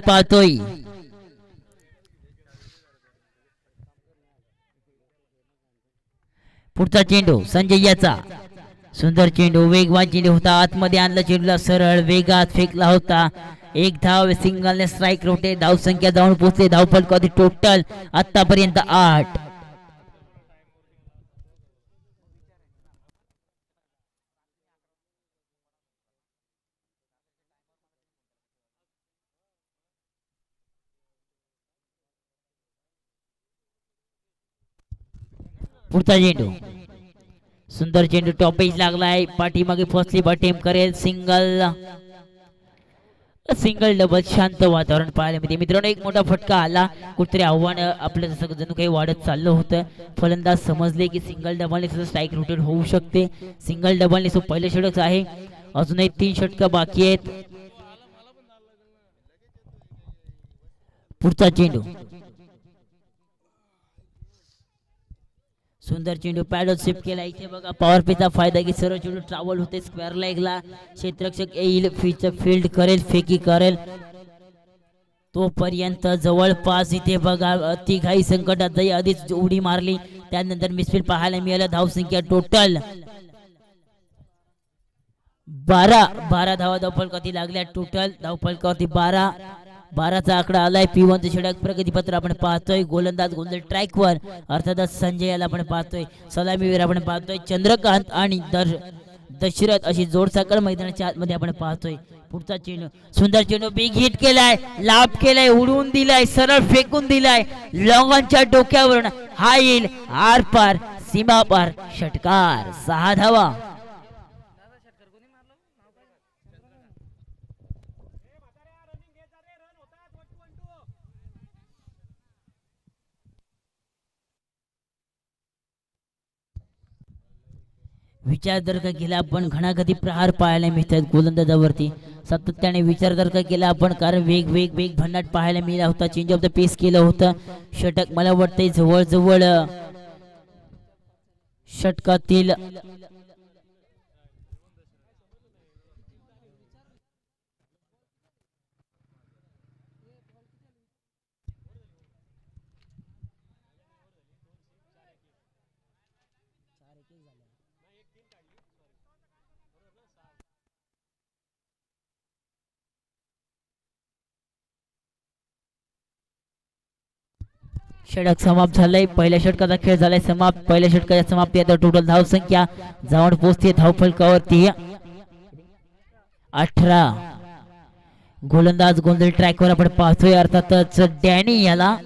पाहतोय. पुढचा चेंडू संजय याचा. सुंदर चेंडू, वेगवान चेंडू होता, आतमध्ये आणला चेंडूला, सरळ वेगात फेकला होता. एक धाव, सिंगलने स्ट्राइक रोटे. धाव संख्या जाऊन पोहोचले. धावफलक टोटल आतापर्यंत 8. पुढचा चेंडू, सुंदर चेंडू, टॉपेज लागलाय, पाठीमागे फसली बटेम करेल. Single single double. शांत वातावरण पाहायला मिळते मित्रांनो. एक मोठा फटका आला, कुठतरी आव्हान आपलं जसं जणू काही वाढत चाललं होतं. फलंदाज समजले की सिंगल डबलने सुद्धा स्ट्राईक रोटेट होऊ शकते. सिंगल डबलने सुद्धा पहिलं षटक आहे, अजूनही 3 षटकं बाकी आहेत. पुढचा चेंडू, सुंदर चेंडू, पॅडल शिफ्ट केला. इथे बघा पॉवर प्लेचा फायदा की सर्व चेंडू ट्रॅव्हल होते स्क्वेअर लेगला. क्षेत्ररक्षक येईल, फील्ड करेल, फेकी करेल, तोपर्यंत जवळपास इथे बघा तिघाही संकटात जाई. आधीच उडी मारली, त्यानंतर मिसफील्ड पाहायला मिळालं. धावसंख्या टोटल 12 धावा धावफलकावरती लागल्या. टोटल धावफलकावरती 12चा आकडा आलाय. P1 षटक प्रगतीपत्र आपण पाहतोय. गोलंदाज गोंधळ ट्रॅकवर, अर्थातच संजय याला आपण पाहतोय. सलामीवीर आपण पाहतोय चंद्रकांत आणि दशरथ अशी जोडसाकळ मैदानाच्या आतमध्ये आपण पाहतोय. पुढचा चेंडू, सुंदर चेंडू, बिग हिट केलाय, लाभ केलाय, उडवून दिलाय, सरळ फेकून दिलाय. लॉंगॉनच्या डोक्यावरून हा येईल आर पार, सीमा पार, षटकार. 6 धावा. विचार जर का केला आपण, घणाघाती प्रहार पाहायला मिळतात गोलंदाजावरती. सातत्याने विचार जर का केला आपण, कारण वेग भन्नाट पाहायला मिळाला होता. चेंज ऑफ द पेस केलं होतं. षटक मला वाटतंय जवळ षटकातील षटक समाप्त झालंय. पहिल्या षटकाचा खेळ झालाय समाप्त. पहिल्या षटकाच्या समाप्ती आता टोटल धाव संख्या जाऊन पोहोचते धावफलकावरती 18. गोलंदाज गोंधळ ट्रॅकवर आपण पाहतोय, अर्थातच डॅनी याला.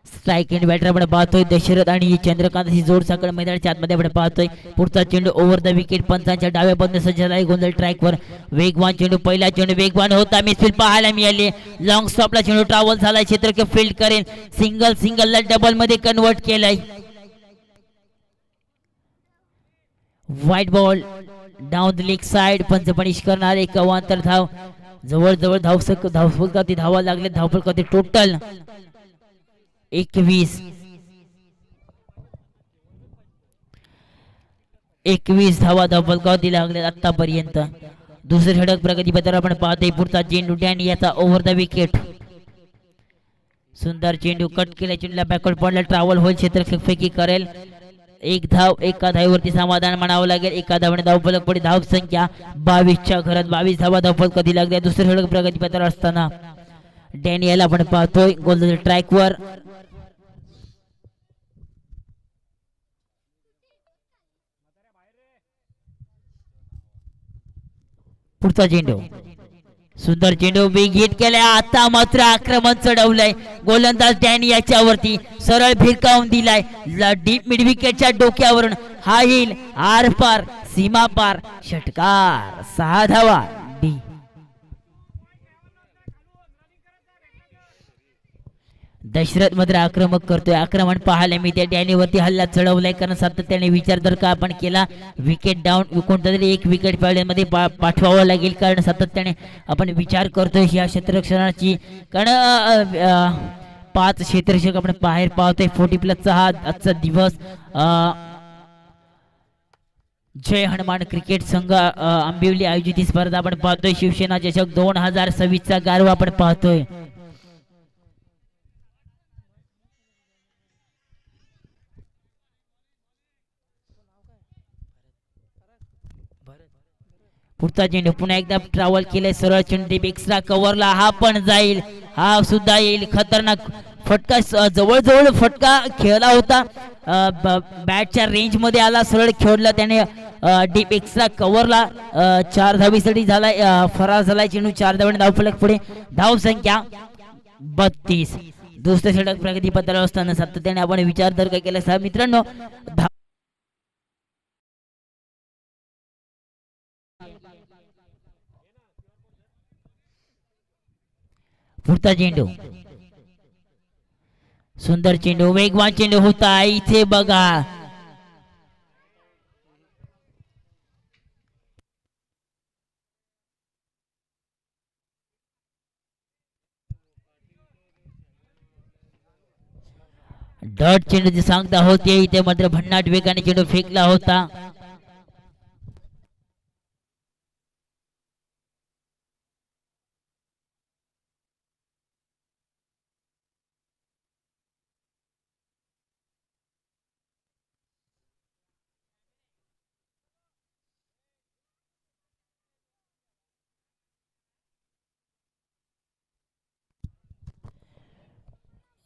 स्ट्राइक एंड बॅटर आपण पाहतोय. दशरथ आणि चंद्रकांत ही जोड साखळ मैदानाच्या आतमध्ये आपण पाहतोय. पुढचा चेंडू ओव्हर द विकेट, पंचांच्या डाव्या बाजूने सज्ज झालाय गोंधळ ट्रॅकवर. वेगवान चेंडू, पहिला चेंडू वेगवान होता, मिसफील्ड पाहायला मिळाली. लॉंग स्टॉपला चेंडू ट्रॅव्हल झालाय, क्षेत्ररक्षक फील्ड करेल. सिंगलला डबल मध्ये कन्वर्ट केलाय. White ball down the leg side. पंच पनिश करणार. एक अवांतर धाव. जवळ धावफलकावरती धावा लागले. धावफलकावरती टोटल 21 धावा धावफलकावरती लागले आतापर्यंत. दुसरे षटक प्रगतीपत्र आपण पाहतोय. पुढचा चेंडू डॅनी याचा ओव्हर द विकेट. सुंदर चेंडू, कट केला, चेंडूला बॅकवर्ड पॉइंटला ट्रॅव्हल होईल, क्षेत्ररक्षक फेकी करेल. एक धाव, एका धावेवरती समाधान म्हणावं लागेल. एका धावाने धावफलक पडे. धाव संख्या 22च्या घरात 22 धावा धावफलकावरती लागल्या. दुसरे षटक प्रगतीपत्र असताना डॅनी याला आपण पाहतोय गोलंदाज ट्रॅकवर. पुढचा चेंडू, सुंदर चेंडू, बिग हिट केलाय. आता मात्र आक्रमण चढवलंय गोलंदाज डॅनी याच्यावरती. सरळ भिरकावून दिलाय डीप मिड विकेटच्या डोक्यावरून. हा येईल आर पार, सीमा पार, षटकार. 6 धावा. डी दशरथ मात्र आक्रमक करतोय. आक्रमण पाहायला मिळते. डॅनीवरती हल्ला चढवलाय, कारण सातत्याने विचार जर का आपण केला, विकेट डाऊन कोणता तरी एक विकेट मध्ये पाठवावं लागेल, कारण सातत्याने आपण विचार करतोय ह्या क्षेत्ररक्षणाची. कारण 5 क्षेत्ररक्षक आपण बाहेर पाहतोय. 40+ हा आजचा दिवस. जय हनुमान क्रिकेट संघ आंबिवली आयोजित ही स्पर्धा आपण पाहतोय. शिवसेना चषक 2026 चा गारवा आपण पाहतोय. पुढचा चेंडू पुन्हा एकदा ट्रॅव्हल केले सरळ चेंडू एक्स्ट्रा कव्हरला हा पण जाईल, हा सुद्धा येईल. खतरनाक फटका, जवळ फटका खेळला होता, बॅटच्या रेंज मध्ये आला, सरळ खेळला त्याने डीप एक्स्ट्रा कव्हरला. 4 धावीसाठी झाला, फरार झाला चेंडू. 4 धावांनी धावफलक पुढे. धाव संख्या 32. दुसऱ्या षटक प्रगतीपत्रावर असताना सातत्याने आपण विचार केला मित्रांनो. पुढचा चेंडू सुंदर चेंडू, वेगवान चेंडू होता. इथे बघा डॉट चेंडूची सांगता होते. इथे मात्र भन्नाट वेगाने चेंडू फेकला होता.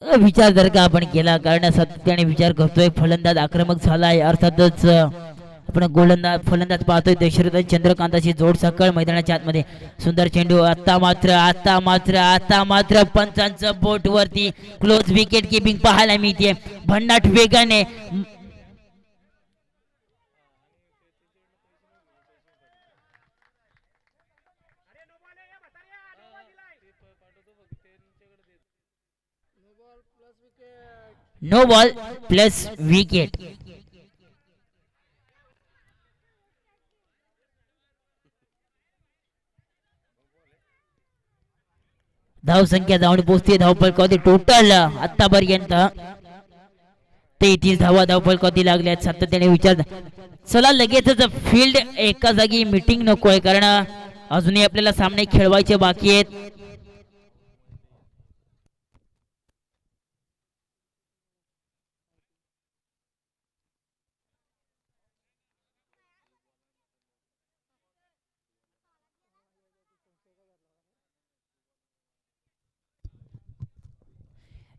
विचार जर का आपण केला, कारण सातत्याने विचार करतोय. फलंदाज आक्रमक झालाय, अर्थातच आपण फलंदाज पाहतोय. दशरथ चंद्रकांताची जोड सकळ मैदानाच्या आतमध्ये. सुंदर चेंडू. आता मात्र पंचांचं बोट वरती. क्लोज विकेट किपिंग पाहायला मिळते. भन्नाट वेगाने नो बॉल प्लस विकेट. धाव संख्या जाऊन पोहोचते. धावफलकावरती टोटल आतापर्यंत 33 धावा धावफलकावरती लागल्यात. सातत्याने विचार, चला लगेचच फील्ड एका जागी मीटिंग नकोय, कारण अजूनही आपल्याला सामने खेळवायचे बाकी आहेत.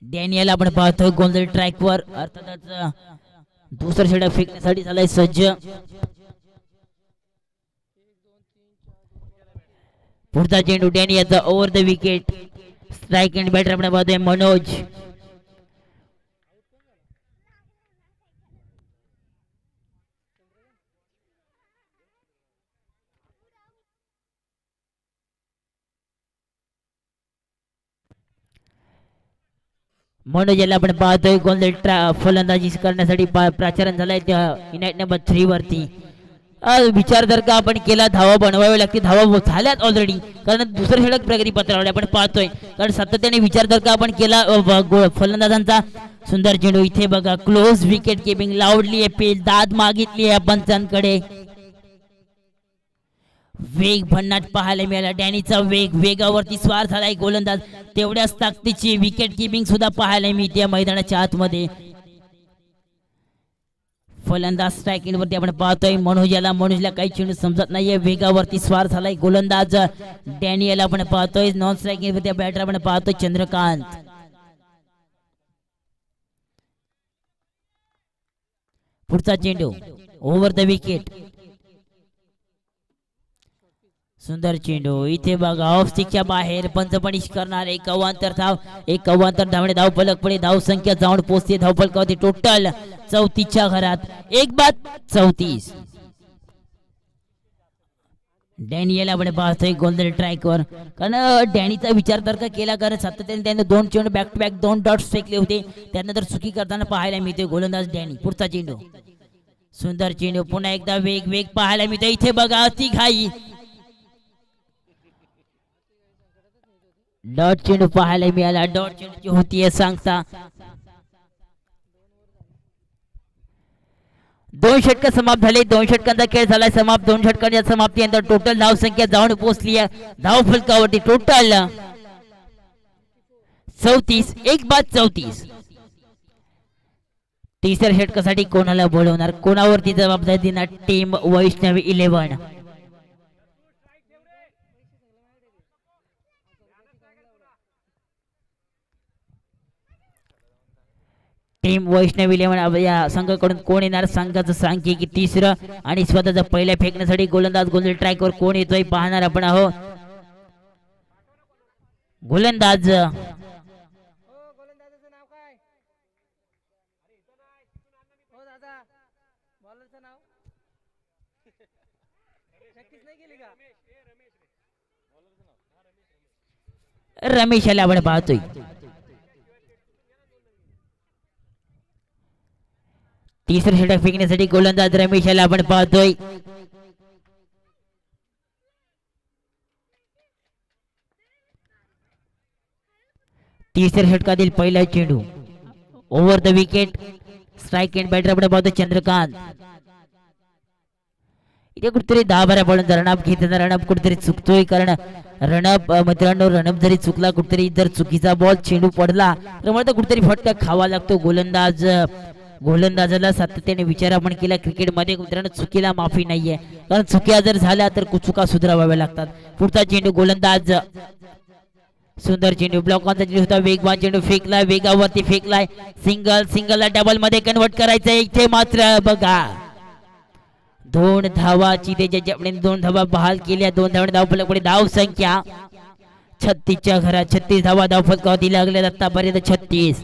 डॅनियल आपण पाहतोय गोंधळ ट्रॅक वर, अर्थातच दुसरं षटक फेकण्यासाठी झालाय सज्ज. पुढचा चेंडू डॅनियलचा over the wicket. Strike end batter आपण पाहतोय मनोज. मनोज याला आपण पाहतोय गोंधळ फलंदाजी करण्यासाठी प्राचारण झालाय युनाइट नंबर 3 वरती. विचार जर का आपण केला, धावा बनवावे लागते. धावा झाल्यात ऑलरेडी, कारण दुसरं षटक प्रगती पत्रावर आपण पाहतोय. कारण सातत्याने विचार जर का आपण केला फलंदाजांचा. सुंदर चेंडू. इथे बघा क्लोज विकेट किपिंग. लावडली अपील, दाद मागितली आहे पंचांकडे. वेग भन्नाट पाहायला मिळाला. डॅनीचा वेगावरती स्वार झालाय गोलंदाज. तेवढ्याच ताकदीची विकेट किपिंग सुद्धा पाहायला मिळते मैदानाच्या आतमध्ये. फलंदाज स्ट्रायकिंग वरती आपण पाहतोय मनोजला काही चेंडू समजत नाहीये. वेगावरती स्वार झालाय गोलंदाज डॅनियल आपण पाहतोय. नॉन स्ट्रायकिंग वरती बॅटर आपण पाहतोय चंद्रकांत. पुढचा चेंडू ओव्हर द विकेट. सुंदर चेंडू. इथे बघा ऑफ स्टिकच्या बाहेर पंच पनिश करणार. एक अवांतर धावणे धाव फलक पुढे. धाव संख्या जाऊन पोहोचते धावफलकावरती टोटल 34च्या घरात. एक बाद 34. डॅनियल आपण पाहतोय गोंधळ ट्रॅकवर, कारण डॅनीचा विचार तर का केला, कारण सातत्याने त्याने 2 चेंडू बॅक टू बॅक 2 डॉट्स फेकले होते. त्यानंतर चुकी करताना पाहायला मिळते गोलंदाज डॅनी. पुढचा चेंडू. सुंदर चेंडू. पुन्हा एकदा वेग पाहायला मिळते. इथे बघा अति घाई. डॉट चेंडू पाहायला मिळाला. डॉट चेंडूची होतीये सांगता. 2 षटक समाप्त झाले. 2 षटकांचा खेळ झालाय समाप्त. 2 षटकांच्या समाप्तीनंतर टोटल धाव संख्या जाऊन पोहोचली आहे धाव फलकावरती टोटल 34. एक बाद 34. तिसऱ्या षटकासाठी कोणाला बोलवणार, कोणावरती जबाबदारी देणार टीम वैष्णवी 11. टीम वैष्णवी 11 या संघाकडून कोण येणार, संघाचं सांख्यिकी तिसरं आणि स्वतःचा पहिल्या फेकण्यासाठी गोलंदाज गोलंदाज ट्रॅकवर कोण येतोय पाहणार आपण आहोत. गोलंदाज रमेश याला आपण पाहतोय. तिसरं षटक फेकण्यासाठी गोलंदाज रमेश याला आपण पाहतोय. तिसऱ्या षटकातील पहिला चेंडू over the wicket. Strike end batter आपण पाहतो चंद्रकांत. इथे कुठेतरी 10-12 बॉलचा रनअप घेताना रनअप कुठेतरी चुकतोय, कारण रनअप मित्रांनो रनअप जरी चुकला कुठेतरी जर चुकीचा बॉल चेंडू पडला तर मला कुठेतरी फटका खावा लागतो. गोलंदाजाला सातत्याने विचार आपण केला क्रिकेटमध्ये मित्रांनो चुकीला माफी नाहीये, कारण चुक्या जर झाल्या तर चुका सुधाराव्या लागतात. पुढचा चेंडू गोलंदाज सुंदर चेंडू ब्लॉकॉनचा चेंडू होता. वेगवान चेंडू फेकलाय, वेगावरती फेकलाय. सिंगलला डबल मध्ये कन्वर्ट करायचंय. इथे मात्र बघा 2 धावाची त्याच्या 2 धावा बहाल केल्या. 2 धावांनी धाव फलक धाव संख्या 36च्या घरात 36 धावा धाव फलकावरती लागल्या आतापर्यंत 36.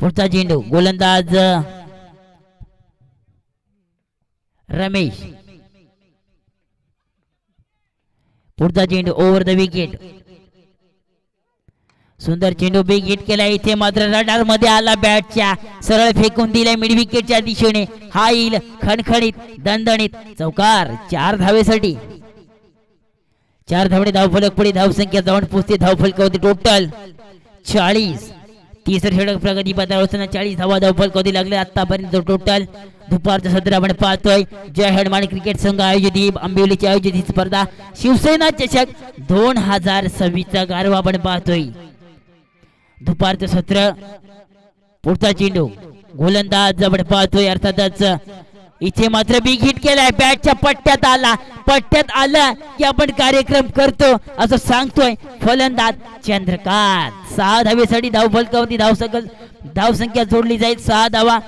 पुढचा चेंडू गोलंदाज रमेश. पुढचा चेंडू ओव्हर द विकेट. सुंदर चेंडू बिग हिट केला. इथे मात्र रडार मध्ये आला, बॅटच्या सरळ फेकून दिलाय मिड विकेटच्या दिशेने. हा येईल खणखणीत दणदणीत चौकार 4 धावेसाठी. 4 धावणे धाव फलक पुढे धाव संख्या जाऊन पोहोचते धाव फलकावरती टोटल 40. तिसरं षटक प्रगती पथावर 40 धावा धाव फलकावरती लागले आतापर्यंत टोटल. दुपारचं सत्र आपण पाहतोय. जय हनुमान क्रिकेट संघ आयोजित आंबिवलीची आयोजित ही स्पर्धा शिवसेना चषक 2026 चा गारवा आपण पाहतोय. दुपारचं सत्र. पुढचा चेंडू गोलंदाज जवळ पाहतोय. अर्थातच इथे मात्र बिग हिट केलाय. बॅटच्या पट्ट्यात आला की आपण कार्यक्रम करतो असं सांगतोय फलंदाज चंद्रकांत. 6 धावेसाठी धाव फलकावरती धाव संख्या जोडली जाईल. 6 धावा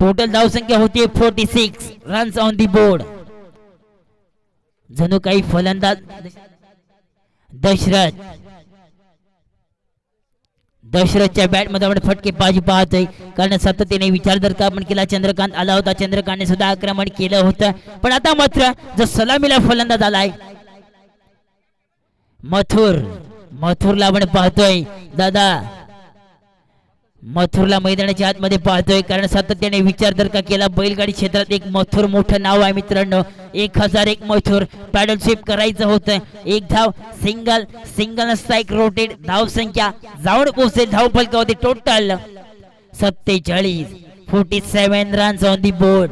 टोटल धाव संख्या होती 46 रन्स ऑन दी बोर्ड. जणू काही फलंदाज दशरथच्या बॅट मध्ये आपण फटके बाजी पाहतोय, कारण सातत्याने विचार जर का आपण केला चंद्रकांत आला होता. चंद्रकांतने सुद्धा आक्रमण केलं होतं, पण आता मात्र जो सलामीला फलंदाज आलाय मथुरला आपण पाहतोय. दादा मथुरला मैदानाच्या आतमध्ये पाहतोय, कारण सातत्याने विचार जर का केला बैलगाडी क्षेत्रात एक मथुर मोठं नाव आहे मित्रांनो. 1001 मथुर पॅडल स्वीप करायचं होतं. 1 धाव सिंगल स्ट्राईक रोटेट धाव संख्या जाऊन पोहोचेल धाव फलकावरती total 47 runs on the board.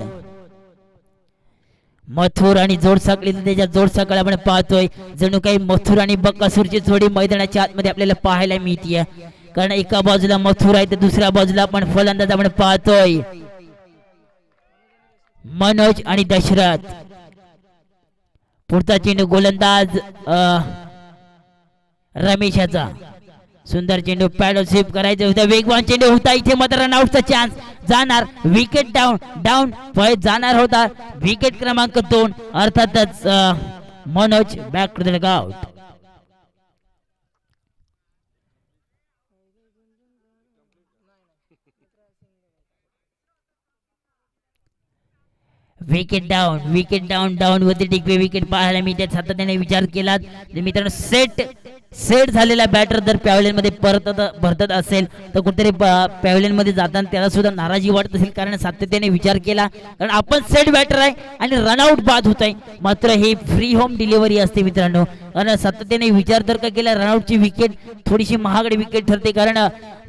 Mathur आणि जोडसाकळी त्याच्या जोडसाकळ आपण पाहतोय. जणू काही मथुर आणि बकासूरची जोडी मैदानाच्या आतमध्ये आपल्याला पाहायला मिळते, कारण एका बाजूला मथुर आहे तर दुसऱ्या बाजूला आपण फलंदाज आपण पाहतोय मनोज आणि दशरथ. पुढचा चेंडू गोलंदाज रमेशाचा. सुंदर चेंडू पॅडल स्वीप करायचं होतं. वेगवान चेंडू होता. इथे मात्र रनआउटचा चान्स जाणार. विकेट डाऊन जाणार होता. विकेट क्रमांक 2 अर्थातच Manoj back to the dugout. Wicket down वरती टिकवे विकेट पाहायला मिळते. सातत्याने विचार केला मित्रांनो. सेट सेट झालेला बॅटर जर पॅव्हलियन मध्ये भरतत असेल तर कुठेतरी पॅव्हलियन मध्ये जाताना त्याला सुद्धा नाराजी वाटत असेल, कारण सातत्याने विचार केला, कारण आपण सेट बॅटर आहे आणि रनआउट बाद होत आहे. मात्र ही फ्री होम डिलिव्हरी असते मित्रांनो, आणि सातत्याने विचार जर का केला रनआउटची विकेट थोडीशी महागडी विकेट ठरते, कारण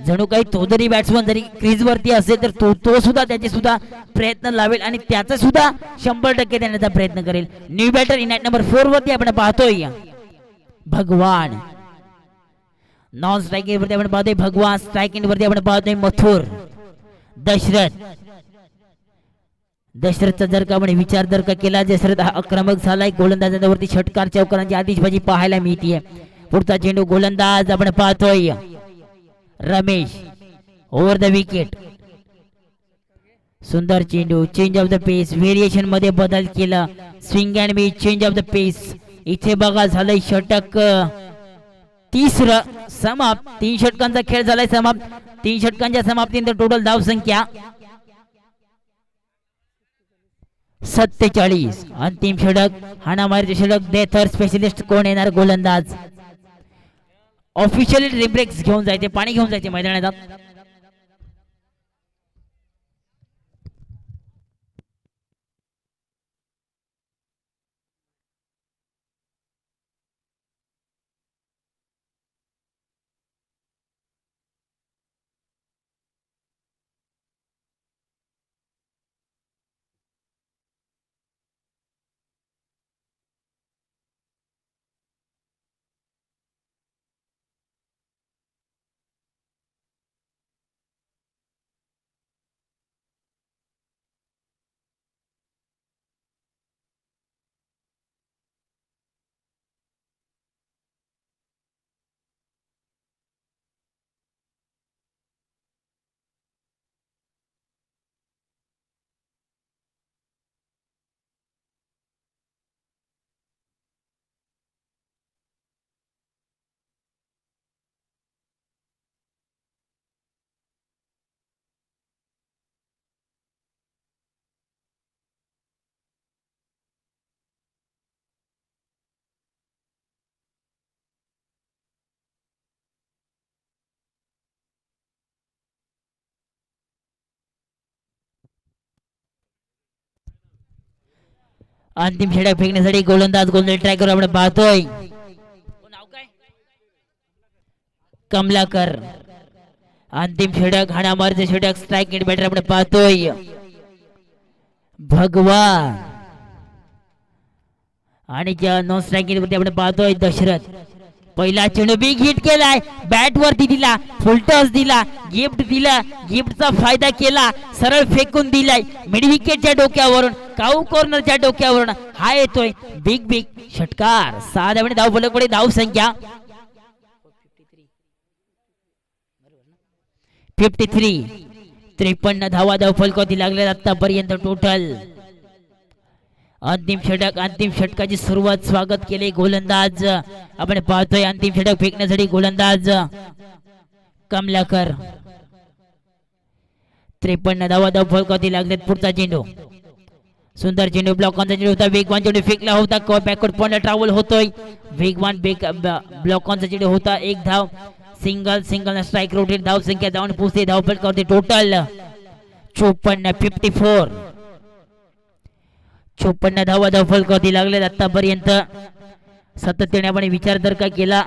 जणू काही तो जरी बॅट्समन जरी क्रीज वरती असेल तर तो सुद्धा त्याचे सुद्धा प्रयत्न लावेल आणि त्याचा सुद्धा 100% देण्याचा प्रयत्न करेल. New batter in at number 4 वरती आपण पाहतोय भगवान. नॉन स्ट्रायकिंग वरती आपण पाहतोय भगवान, स्ट्रायकिंग वरती आपण पाहतोय मथुर. दशरथचा जर का आपण विचार जर का केला, दशरथ हा आक्रमक झालाय, गोलंदाजांवरती षटकार चौकारांची आतिषबाजी पाहायला मिळते. पुढचा चेंडू गोलंदाज आपण पाहतोय रमेश, ओव्हर द विकेट. सुंदर चेंडू, change of the pace, variation मध्ये बदल केला, swing and miss, change of the pace. इथे बघा झालंय षटक तिसरं समाप्त. 3 षटकांचा खेळ झालाय समाप्त. 3 षटकांच्या समाप्तीनंतर टोटल धाव संख्या 47. अंतिम षटक हाणामारीचे षटक, डेथर स्पेशलिस्ट कोण येणार गोलंदाज. ऑफिशियली रिब्रेक्स घेऊन जायचे, पाणी घेऊन जायचे मैदानात. अंतिम षटक फेकण्यासाठी गोलंदाज गोलंदाज ट्रॅकर आपण पाहतोय कमलाकर. अंतिम षटक हाणामारीचे षटक, स्ट्राइक नेट बॅटर आपण पाहतोय भगवान. आणि नॉन स्ट्राइकिंग वरती आपण पाहतोय दशरथ. पहिला चेंडू बिग हिट केलाय, बॅट वरती दिला, फुल टॉस दिला, गिफ्ट दिला, गिफ्टचा फायदा केला, सरळ फेकून दिलाय मिड विकेटच्या डोक्यावरून, काऊ कॉर्नरच्या डोक्यावरून. हा येतोय बिग षटकार. 6 धावांनी धाव फलक धाव संख्या 53. 53 धावा धाव फलकावरती लागले आतापर्यंत टोटल. अंतिम षटकाची सुरुवात स्वागत केले गोलंदाज आपण पाहतोय. अंतिम षटक फेकण्यासाठी गोलंदाज कमलाकर. 53 धावा धाव फलकावरती लागलेत. पुढचा चेंडू, सुंदर चेंडू, ब्लॉकॉनचा चेंडू होता, वेगवान चेंडू फेकला होता, बॅकवर्ड पॉइंटला ट्रॅव्हल होतोय, वेगवान ब्लॉकॉनचा चेंडू होता, 1 धाव, सिंगल स्ट्राइक रोटेट, धाव संख्या जाऊन पोहोचते धाव फलकावरती टोटल 54. 54 धावा धाव फलकावरती लागले आतापर्यंत. सातत्याने आपण विचार जर का केला,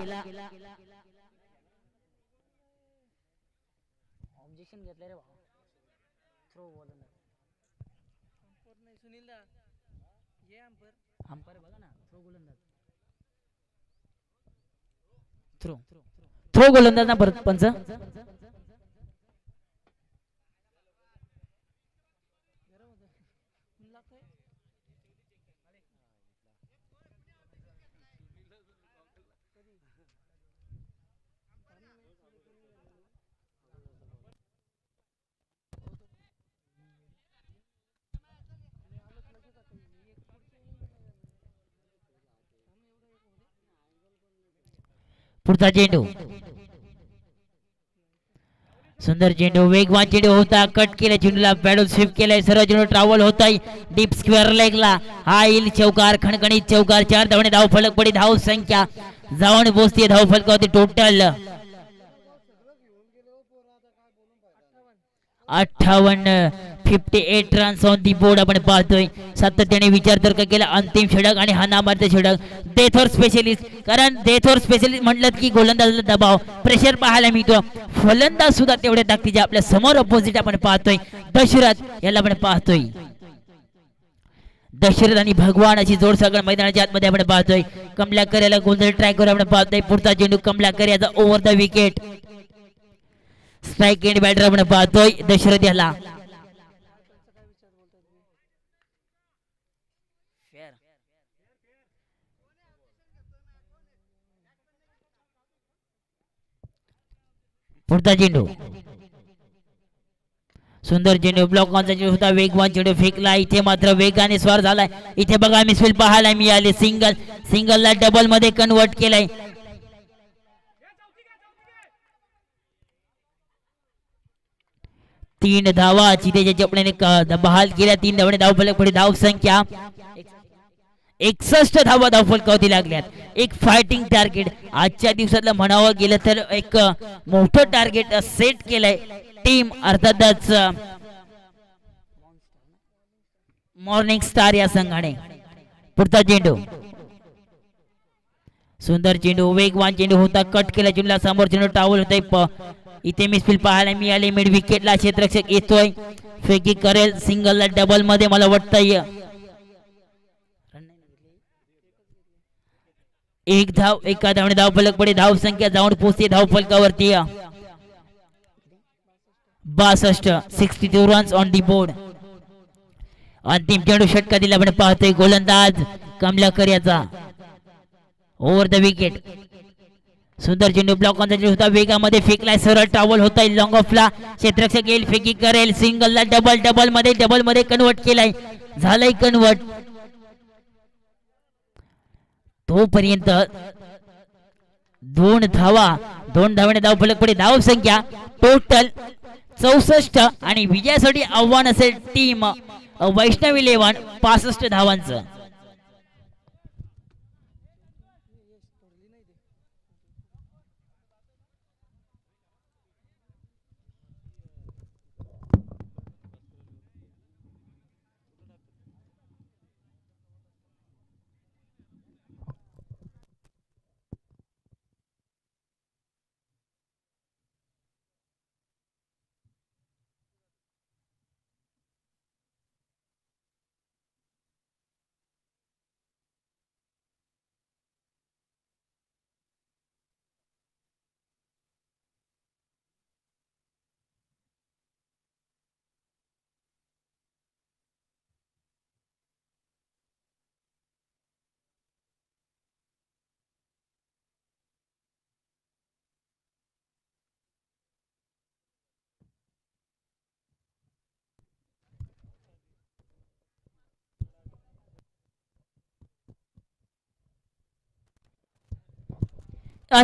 थ्रो गोलंदाज ना परत पंच. पुढचा चेंडू, सुंदर चेंडू, वेगवान चेंडू होता, कट केला चेंडूला, बॅटल स्वीप केलाय, सरळ चेंडू ट्रॅव्हल होताय डीप स्क्वेअर लेगला, हा येईल चौकार, खणखणीत चौकार. 4 धावांनी धाव फलक पडी धाव संख्या जाऊन पोहोचते धावफलकावरती total 58 runs on the board आपण पाहतोय. सातत्याने विचार तर केला अंतिम षटक आणि हा नामार्थ षटक डेथवर स्पेशलिस्ट, कारण डेथवर स्पेशलिस्ट म्हटलं की गोलंदाजाला दबाव प्रेशर पाहायला मिळतो. फलंदाज सुद्धा तेवढ्या ताकदीचे आपल्या समोर अपोजिट आपण पाहतोय दशरथ याला आपण पाहतोय. दशरथ आणि भगवान अशी जोड सगळं मैदानाच्या आतमध्ये आपण पाहतोय. कमलाकर याला गोंधळ ट्रॅकवर आपण पाहतोय. पुढचा चेंडू कमलाकर याचा over the wicket. Strike end batter आपण पाहतोय दशरथ याला. पुढचा चेंडू सुंदर चेंडू ब्लॉक ऑनचा चेंडू होता. वेगवान चेंडू फेकला. इथे मात्र वेगाने स्वार झालाय. इथे बघा मिसफिल पाहायला मिळाले. सिंगलला डबल मध्ये कन्वर्ट केलाय. तीन धावा चितेच्या चपण्याने बहाल केल्या. 3 धावाने धावफलक पुढे धाव संख्या 61 धावा धावफलकावरती लागल्यात. एक फायटिंग टार्गेट आजच्या दिवसातलं म्हणावं गेलं तर एक मोठं टार्गेट सेट केलंय टीम अर्थातच मॉर्निंग स्टार या संघाने. पुढचा चेंडू सुंदर चेंडू वेगवान चेंडू होता. कट केला चेंडूला समोर चेंडू टावल होतोय. इथे मिसफिल पाहायला मिळाले. मिड विकेटला क्षेत्ररक्षक येतोय. फेकी करेल. सिंगलला डबल मध्ये मला वाटतंय एक धाव. एका धावने धाव फलक पुढे धाव संख्या जाऊन पोहोचते धाव फलकावरती 62 रन्स ऑन दी बोर्ड. अंतिम चेंडू षटका दिला आपण पाहतोय गोलंदाज कमलाकर याचा ओव्हर द विकेट. सुंदर चेंडू ब्लॉक ऑन चेंडू होता. वेगामध्ये फेकलाय. सरळ टावल होता लॉंग ऑफला. क्षेत्ररक्षक येईल. फेकी करेल. सिंगलला डबल मध्ये कन्वर्ट केलाय. झालंय कन्वर्ट. तोपर्यंत 2 धावा. 2 धावाने धाव फलक पुढे धाव संख्या टोटल 64 आणि विजयासाठी आव्हान असेल टीम वैष्णवी 11 65 धावांचं.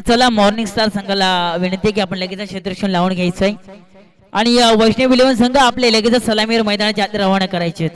चला मॉर्निंग स्टार संघाला विनंती की आपण लगेच क्षेत्ररक्षण लावून घ्यायचंय आणि वैष्णवी 11 संघ आपले लगेच सलामीवर मैदानाच्या आत रवाना करायचे.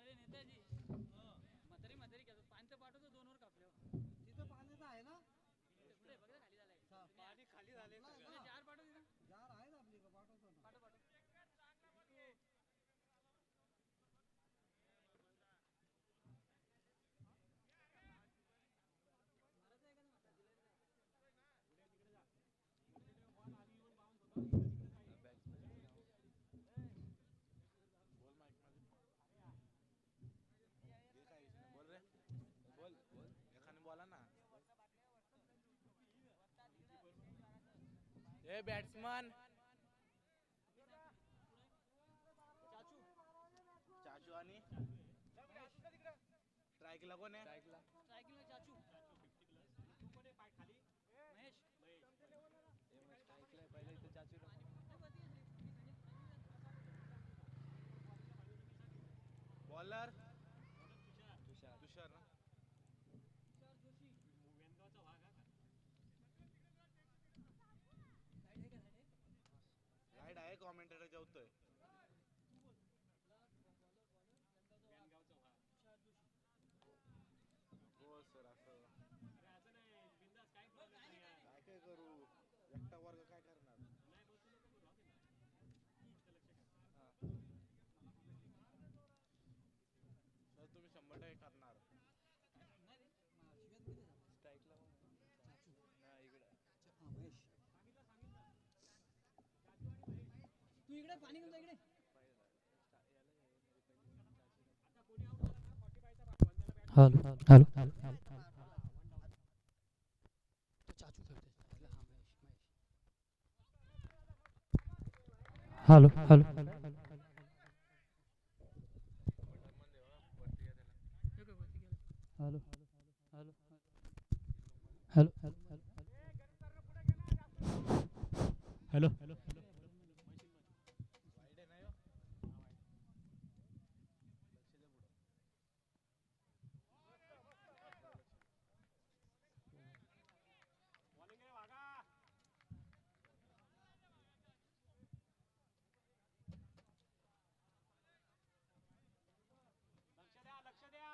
अरे नेताजी म्हातारी म्हातारी घेतात पाणी तर पाठवतो 2 वर कापल्यावर तिथं पाणी तर आहे ना कुठे बघा खाली झालंय पाणी खाली झाले जार पाठव तिथं जार आहे आपली पाठवतो ना पाठव पाठव ए बॅट्समन चाचू आणि स्ट्राईकला कोण आहे सायकल चाचू तू कोण आहे पाय खाली महेश स्ट्राईकला पहिले इथे चाचू बॉलर तुषार ना राईट आहे कॉमेंटेटर जेवतोय हो सर असं काय काय करू एकटा वर्ग काय करणार सर तुम्ही 100% करणार स्ट्राईकला महेश तू इकडे पाणी घेऊन जा इकडे हॅलो हॅलो चाचू खेळते hello hello hello hello hello hello hello लक्ष द्या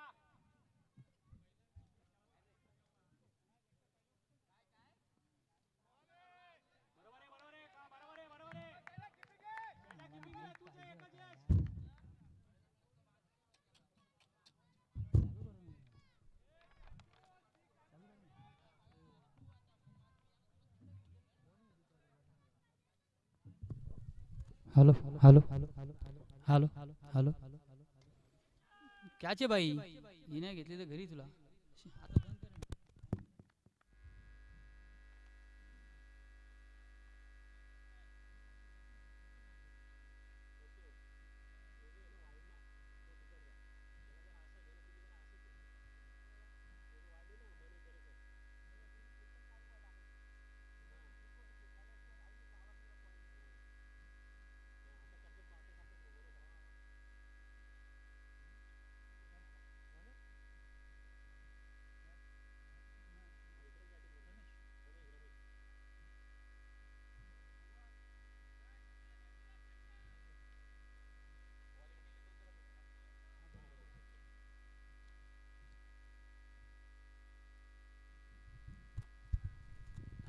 हॅलो हॅलो हॅलो हॅलो क्याचे बाई ही नाही घेतली तर घरी तुला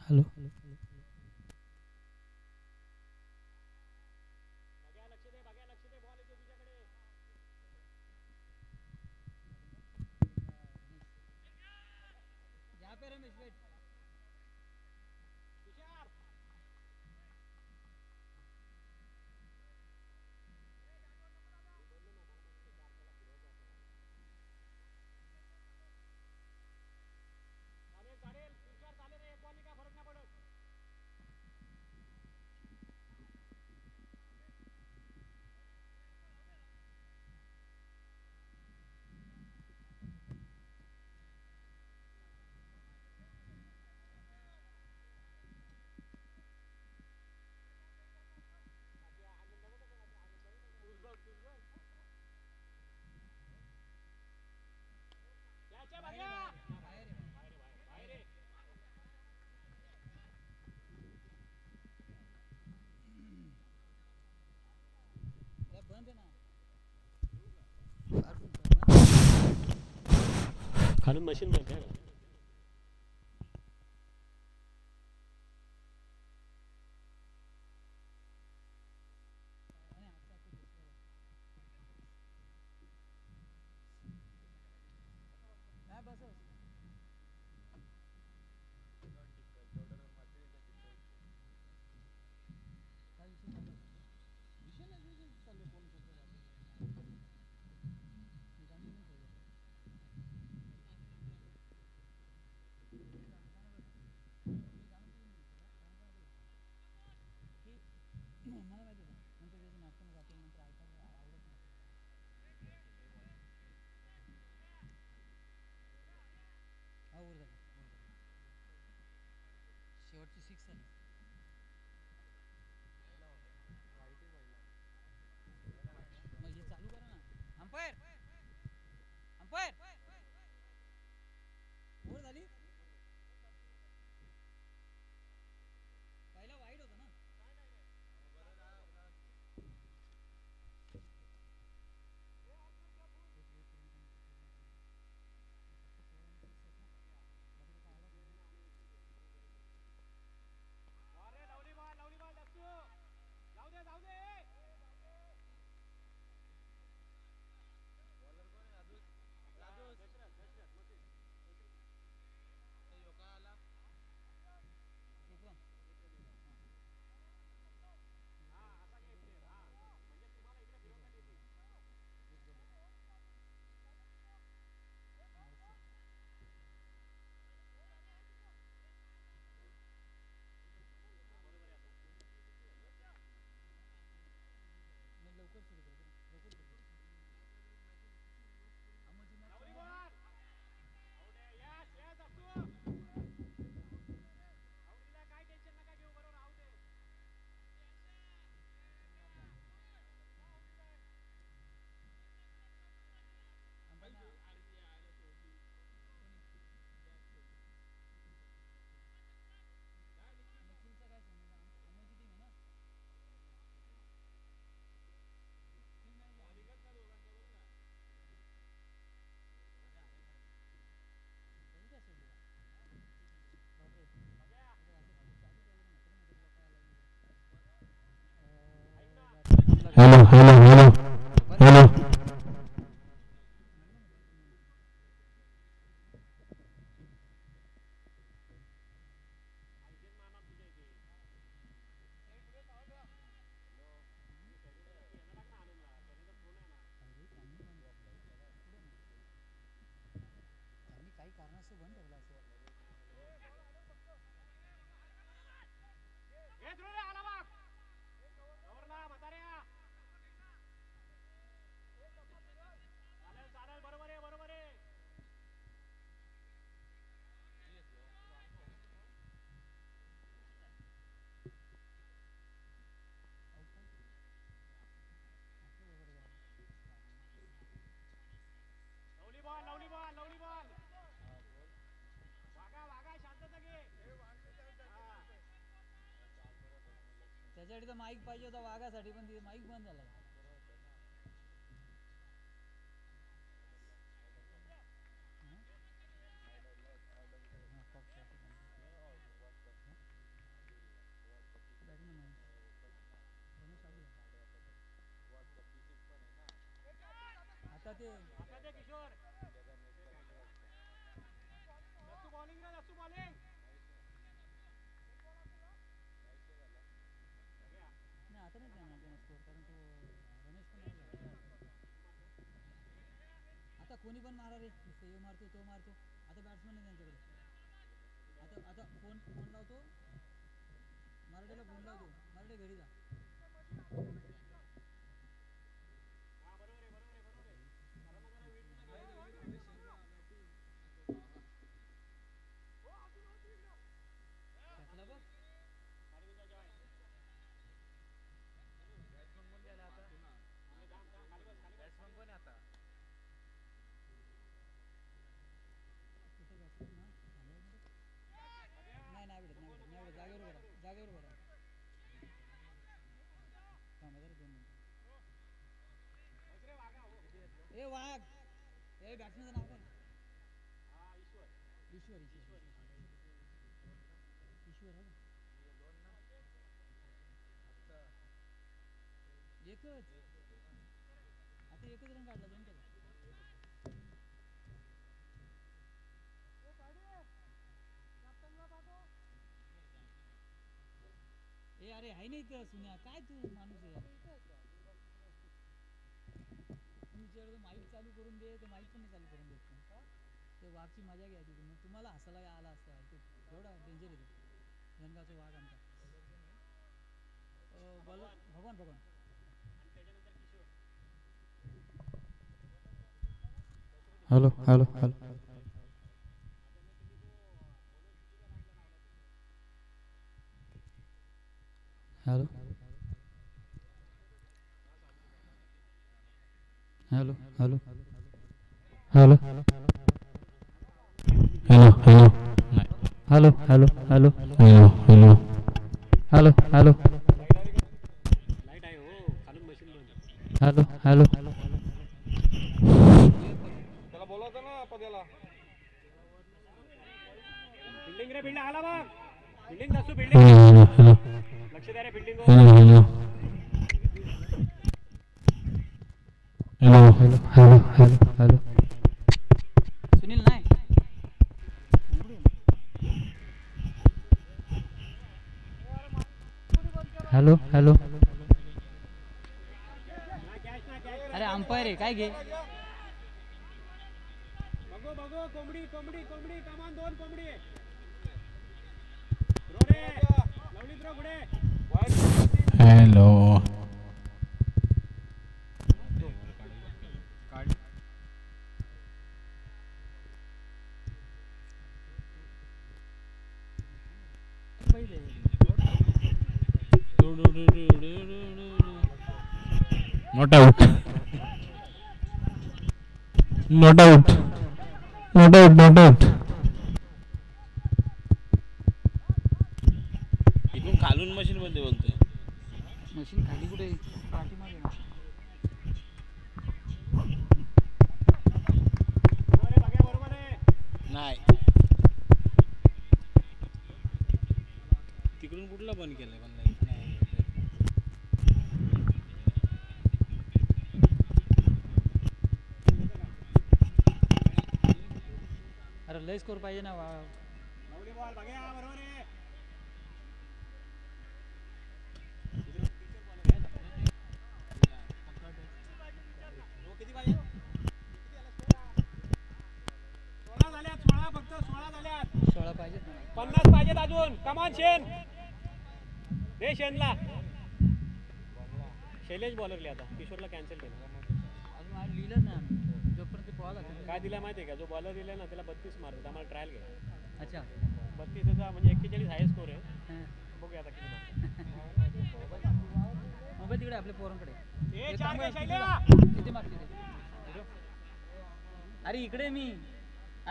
हॅलो यहाँ पे रमेश वेट खालून मशीन बंद आहे. नाही बस काय विषय नाही विषय चालू फोन मला माहिती आहे नंतर त्याची नाटकं जाते नंतर ऐकायला आवडत नाही. हा वर झालं शेवटची 6 झाली. मग हे चालू करा ना. अंपायर अंपायर वर झाली. पहिला वाईट होता ना. लवकर सुरू कर लवकर सुरू कर. Hello hello hello hello. त्यांनी काही कारणास्तव बंद ठेवला असं. त्याच्यासाठी तर माईक पाहिजे होता वाघासाठी पण तिथे माईक बंद झालाय. आता ते किशोर बॉलिंग ना बॉलिंग नाही आता नाही जाणार त्यांना स्कोर कारण तो रमेश पण नाही. आता कोणी पण मारा रे नुसतं मारतो तो मारतो. आता बॅट्समन आहे त्यांच्याकडे. आता आता फोन फोन लावतो मराठीला फोन लावतो मराठी घरी जा. जागेवर बरा ए वाघ ए बॅट्समॅनचं नाव काय. ईश्वर ईश्वर ईश्वर आहे एकच आता एकच रन काढला दोन त्याला ए अरे आहे नाही इथं सुन्या काय तू माणूस आहे तुमच्याकडे माईक चालू करून दे तर माईक पण नाही चालू करून देत ते वाघची मजा घ्यायची तुम्ही तुम्हाला हसायला आला असता एवढा डेंजर आहे धनगावचा वाघ आमचा भगवान भगवान hello hello hello hello hello hello hello hello hello hello hello hello hello hello hello hello hello त्याला बोलवतो ना पद्याला. बिल्डिंग रे बिल्डिंग आला बघ बिल्डिंग दसू हॅलो बिल्डिंग हॅलो लक्ष द्या रे building hello hello hello hello hello hello hello Sunil नाही हॅलो हॅलो अरे अंपायर आहे काय घे बघू बघू कोंबडी कोंबडी कोंबडी कमान दोन कोंबडी रोडे लवली ब्रो पुढे हॅलो पहिले not out not out not out not out इथून खालून मशीन मध्ये बोलतोय. मशीन खाली कुठे पाठीमागे ना अरे बघा बरोबर आहे नाही तिकडून कुठला बंद केलाय पण नाही अरे लय स्कोर पाहिजे ना लवली बॉल बघा बरोबर आहे किती पाहिजे 16 झाल्यात 16 फक्त 16 झाल्यात 16 पाहिजेत ना 50 पाहिजेत अजून कमान शेन दे शेनला शैलेश बॉलरले आता किशोरला कॅन्सल केलं अजून मला लिहिलंच नाही आम्ही जोपर्यंत पॉल काय दिला माहिती आहे का जो बॉलर दिला ना त्याला 32 मारतात आम्हाला ट्रायल घ्या अच्छा 32चा म्हणजे 41 हाय स्कोर आहे हां बघूया आता किती मोबाईल तिकडे आपल्या पोरांकडे ए चार घे शैल्या किती मागते ते अरे इकडे मी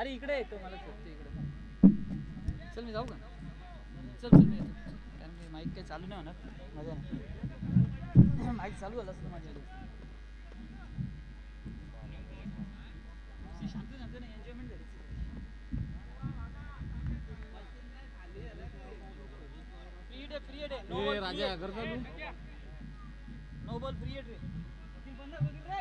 अरे इकडे येतो मला शोधते इकडे चल मी जाऊ का चल चल मी येतो कारण की माईक काही चालू नाही होणार माझ्या माईक चालू झालं असतं माझ्याकडे शांत शांत नाही एन्जॉयमेंट झाली फ्री डे नो बॉल राजा घर चालू नो बॉल फ्री रे 15 बघितलं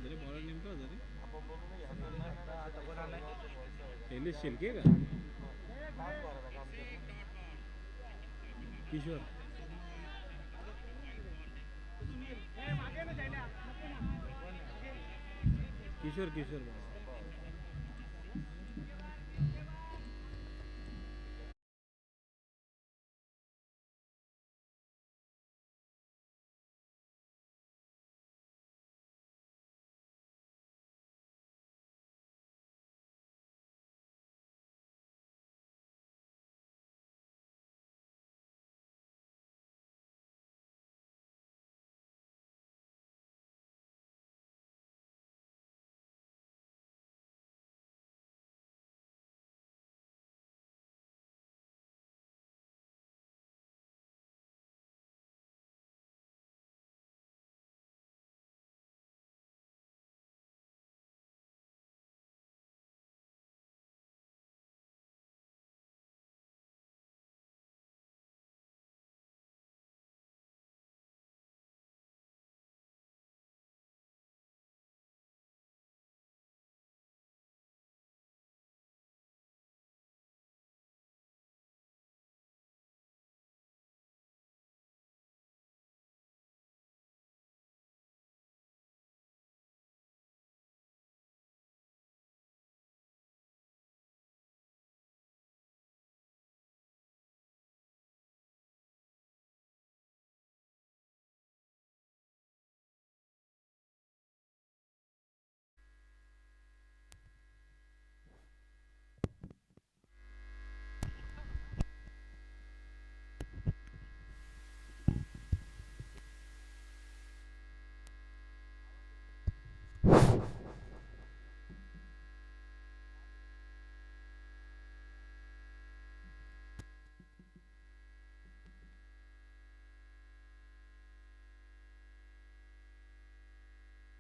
रे बॉलर नेमका होता रे शैलेश शेलके का किशोर किशोर किशोर